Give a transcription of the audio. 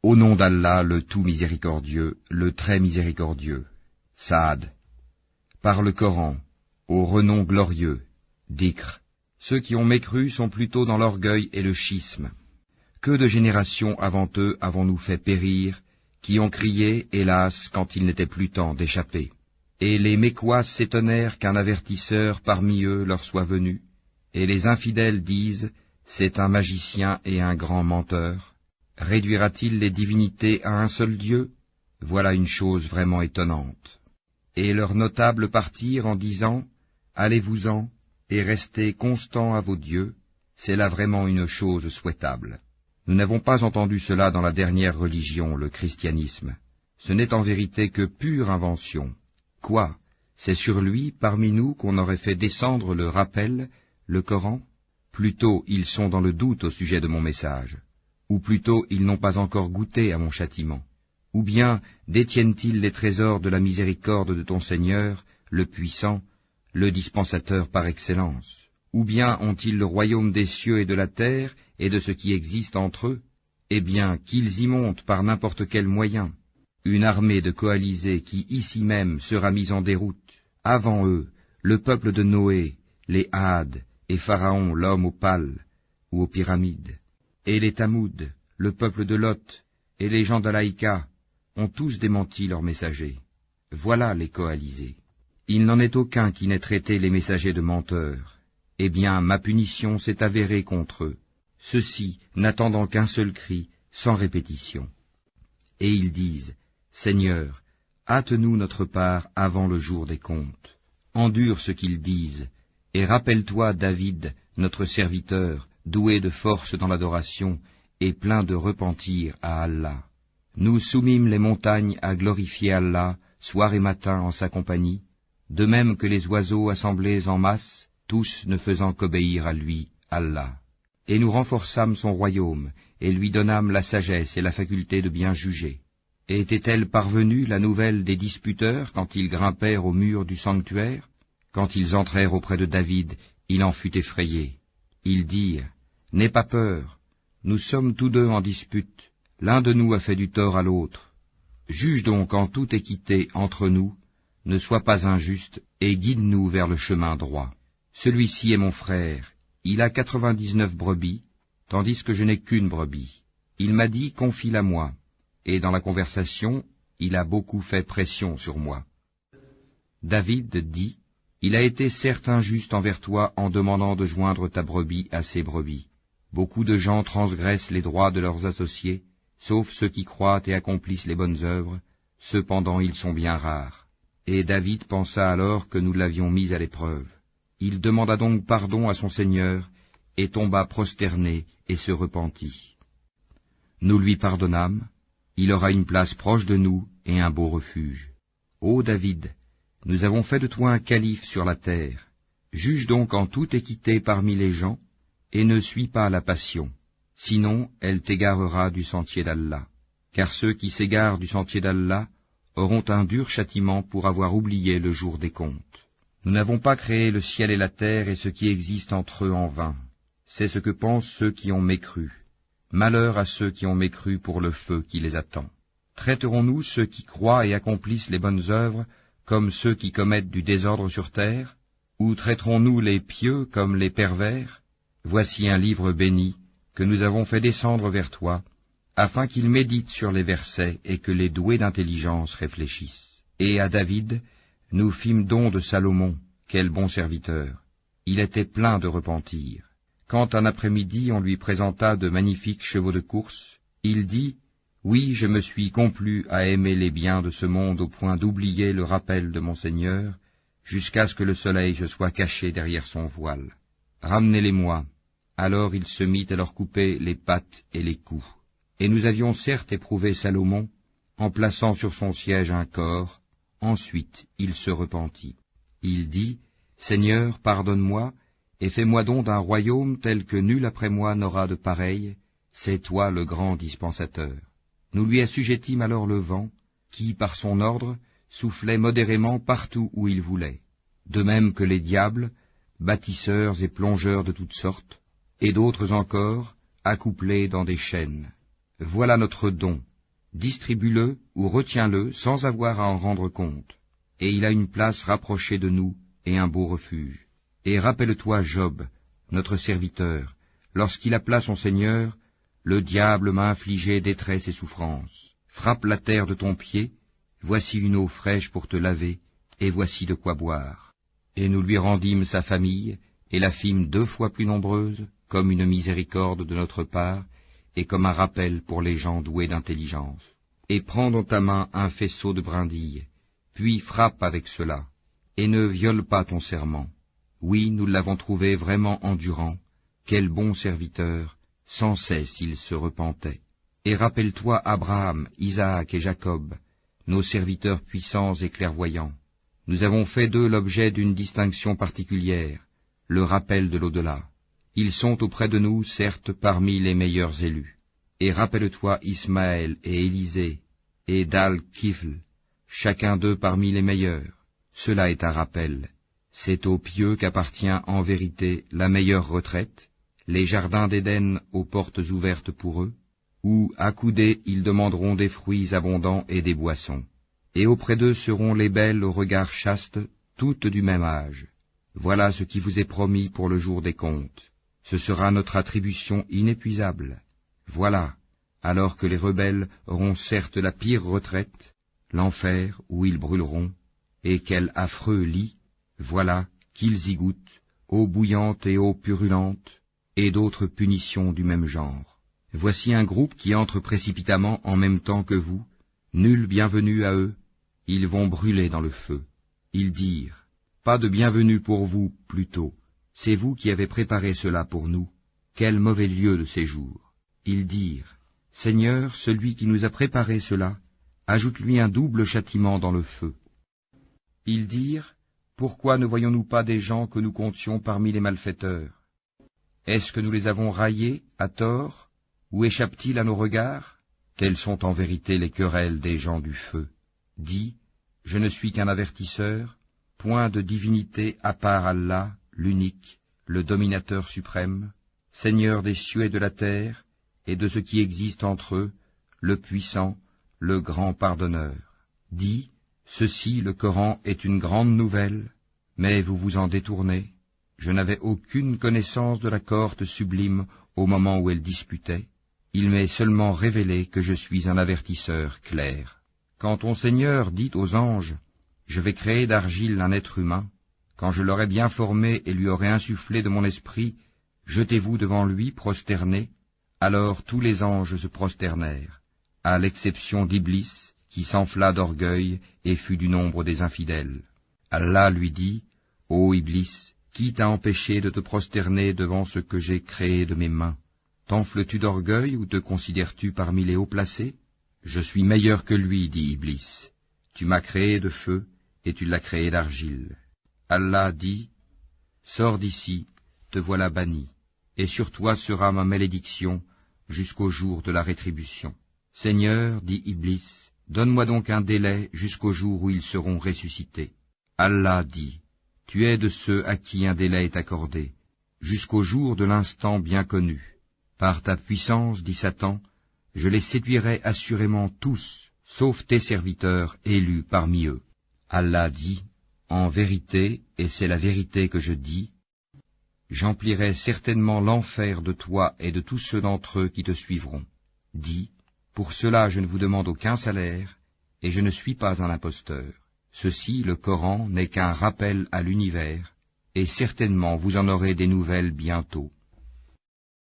Au nom d'Allah, le tout miséricordieux, le très miséricordieux. Saad. Par le Coran, au renom glorieux. Dhikr. Ceux qui ont mécru sont plutôt dans l'orgueil et le schisme. Que de générations avant eux avons-nous fait périr, qui ont crié, hélas, quand il n'était plus temps d'échapper. Et les Mécois s'étonnèrent qu'un avertisseur parmi eux leur soit venu, et les infidèles disent, c'est un magicien et un grand menteur. Réduira-t-il les divinités à un seul Dieu? Voilà une chose vraiment étonnante. Et leurs notables partirent en disant, allez-vous-en, et restez constants à vos dieux, c'est là vraiment une chose souhaitable. Nous n'avons pas entendu cela dans la dernière religion, le christianisme. Ce n'est en vérité que pure invention. Quoi? C'est sur lui, parmi nous, qu'on aurait fait descendre le rappel, le Coran? Plutôt ils sont dans le doute au sujet de mon message. Ou plutôt ils n'ont pas encore goûté à mon châtiment. Ou bien détiennent-ils les trésors de la miséricorde de ton Seigneur, le puissant, le dispensateur par excellence? Ou bien ont-ils le royaume des cieux et de la terre, et de ce qui existe entre eux? Eh bien, qu'ils y montent par n'importe quel moyen. Une armée de coalisés qui ici même sera mise en déroute. Avant eux, le peuple de Noé, les Hades, et Pharaon, l'homme aux pales, ou aux pyramides. Et les Tamoud, le peuple de Lot, et les gens d'Alaïka, ont tous démenti leurs messagers. Voilà les coalisés. Il n'en est aucun qui n'ait traité les messagers de menteurs. Eh bien, ma punition s'est avérée contre eux, ceux-ci n'attendant qu'un seul cri, sans répétition. Et ils disent, Seigneur, hâte-nous notre part avant le jour des comptes. Endure ce qu'ils disent, et rappelle-toi David, notre serviteur, doué de force dans l'adoration, et plein de repentir à Allah. Nous soumîmes les montagnes à glorifier Allah, soir et matin en sa compagnie, de même que les oiseaux assemblés en masse, tous ne faisant qu'obéir à lui, Allah. Et nous renforçâmes son royaume, et lui donnâmes la sagesse et la faculté de bien juger. Et était-elle parvenue la nouvelle des disputeurs quand ils grimpèrent au mur du sanctuaire? Quand ils entrèrent auprès de David, il en fut effrayé. Ils dirent, n'aie pas peur, nous sommes tous deux en dispute, l'un de nous a fait du tort à l'autre. Juge donc en toute équité entre nous, ne sois pas injuste, et guide-nous vers le chemin droit. Celui-ci est mon frère, il a 99 brebis, tandis que je n'ai qu'une brebis. Il m'a dit, confie-la moi, et dans la conversation, il a beaucoup fait pression sur moi. David dit, il a été certes injuste envers toi en demandant de joindre ta brebis à ses brebis. Beaucoup de gens transgressent les droits de leurs associés, sauf ceux qui croient et accomplissent les bonnes œuvres, cependant ils sont bien rares. Et David pensa alors que nous l'avions mis à l'épreuve. Il demanda donc pardon à son Seigneur, et tomba prosterné et se repentit. Nous lui pardonnâmes, il aura une place proche de nous et un beau refuge. Ô David, nous avons fait de toi un calife sur la terre. Juge donc en toute équité parmi les gens, et ne suis pas la passion, sinon elle t'égarera du sentier d'Allah. Car ceux qui s'égarent du sentier d'Allah auront un dur châtiment pour avoir oublié le jour des comptes. Nous n'avons pas créé le ciel et la terre et ce qui existe entre eux en vain. C'est ce que pensent ceux qui ont mécru. Malheur à ceux qui ont mécru pour le feu qui les attend. Traiterons-nous ceux qui croient et accomplissent les bonnes œuvres comme ceux qui commettent du désordre sur terre? Ou traiterons-nous les pieux comme les pervers? Voici un livre béni que nous avons fait descendre vers toi, afin qu'il médite sur les versets et que les doués d'intelligence réfléchissent. Et à David, nous fîmes don de Salomon, quel bon serviteur. Il était plein de repentir. Quand un après-midi on lui présenta de magnifiques chevaux de course, il dit, « Oui, je me suis complu à aimer les biens de ce monde au point d'oublier le rappel de mon Seigneur, jusqu'à ce que le soleil se soit caché derrière son voile. Ramenez-les-moi. » Alors il se mit à leur couper les pattes et les coups. Et nous avions certes éprouvé Salomon, en plaçant sur son siège un corps. Ensuite il se repentit. Il dit, « Seigneur, pardonne-moi, et fais-moi don d'un royaume tel que nul après moi n'aura de pareil, c'est toi le grand dispensateur. » Nous lui assujettîmes alors le vent, qui, par son ordre, soufflait modérément partout où il voulait, de même que les diables, bâtisseurs et plongeurs de toutes sortes, et d'autres encore, accouplés dans des chaînes. Voilà notre don, distribue-le ou retiens-le sans avoir à en rendre compte. Et il a une place rapprochée de nous et un beau refuge. Et rappelle-toi Job, notre serviteur, lorsqu'il appela son Seigneur, le diable m'a infligé détresse et souffrance. Frappe la terre de ton pied, voici une eau fraîche pour te laver, et voici de quoi boire. Et nous lui rendîmes sa famille, et la fîmes 2 fois plus nombreuse, comme une miséricorde de notre part, et comme un rappel pour les gens doués d'intelligence. Et prends dans ta main un faisceau de brindilles, puis frappe avec cela, et ne viole pas ton serment. Oui, nous l'avons trouvé vraiment endurant, quel bon serviteur, sans cesse il se repentait. Et rappelle-toi Abraham, Isaac et Jacob, nos serviteurs puissants et clairvoyants. Nous avons fait d'eux l'objet d'une distinction particulière, le rappel de l'au-delà. Ils sont auprès de nous, certes, parmi les meilleurs élus. Et rappelle-toi Ismaël et Élisée, et Dal-Kifl, chacun d'eux parmi les meilleurs. Cela est un rappel. C'est aux pieux qu'appartient en vérité la meilleure retraite, les jardins d'Éden aux portes ouvertes pour eux, où, accoudés, ils demanderont des fruits abondants et des boissons. Et auprès d'eux seront les belles au regard chaste, toutes du même âge. Voilà ce qui vous est promis pour le jour des comptes. Ce sera notre attribution inépuisable. Voilà, alors que les rebelles auront certes la pire retraite, l'enfer où ils brûleront, et quel affreux lit, voilà qu'ils y goûtent, eau bouillante et eau purulente, et d'autres punitions du même genre. Voici un groupe qui entre précipitamment en même temps que vous, nul bienvenu à eux, ils vont brûler dans le feu. Ils dirent, pas de bienvenue pour vous, plutôt, c'est vous qui avez préparé cela pour nous, quel mauvais lieu de séjour. Ils dirent, Seigneur, celui qui nous a préparé cela, ajoute-lui un double châtiment dans le feu. Ils dirent, pourquoi ne voyons-nous pas des gens que nous comptions parmi les malfaiteurs? Est-ce que nous les avons raillés, à tort, ou échappent-ils à nos regards? Telles sont en vérité les querelles des gens du feu. Dis, je ne suis qu'un avertisseur, point de divinité à part Allah, l'unique, le dominateur suprême, Seigneur des cieux et de la terre, et de ce qui existe entre eux, le puissant, le grand pardonneur. Dis, ceci, le Coran, est une grande nouvelle, mais vous vous en détournez. Je n'avais aucune connaissance de la cohorte sublime au moment où elle disputait. Il m'est seulement révélé que je suis un avertisseur clair. Quand ton Seigneur dit aux anges, je vais créer d'argile un être humain, quand je l'aurai bien formé et lui aurai insufflé de mon esprit, jetez-vous devant lui prosternés. Alors tous les anges se prosternèrent, à l'exception d'Iblis, qui s'enfla d'orgueil et fut du nombre des infidèles. Allah lui dit, ô Iblis, qui t'a empêché de te prosterner devant ce que j'ai créé de mes mains? T'enfles-tu d'orgueil ou te considères-tu parmi les haut placés? Je suis meilleur que lui, dit Iblis. Tu m'as créé de feu, et tu l'as créé d'argile. Allah dit, sors d'ici, te voilà banni, et sur toi sera ma malédiction jusqu'au jour de la rétribution. Seigneur, dit Iblis, donne-moi donc un délai jusqu'au jour où ils seront ressuscités. Allah dit, tu es de ceux à qui un délai est accordé, jusqu'au jour de l'instant bien connu. Par ta puissance, dit Satan, je les séduirai assurément tous, sauf tes serviteurs élus parmi eux. Allah dit, en vérité, et c'est la vérité que je dis, j'emplirai certainement l'enfer de toi et de tous ceux d'entre eux qui te suivront. Dis, pour cela je ne vous demande aucun salaire, et je ne suis pas un imposteur. Ceci, le Coran, n'est qu'un rappel à l'univers, et certainement vous en aurez des nouvelles bientôt.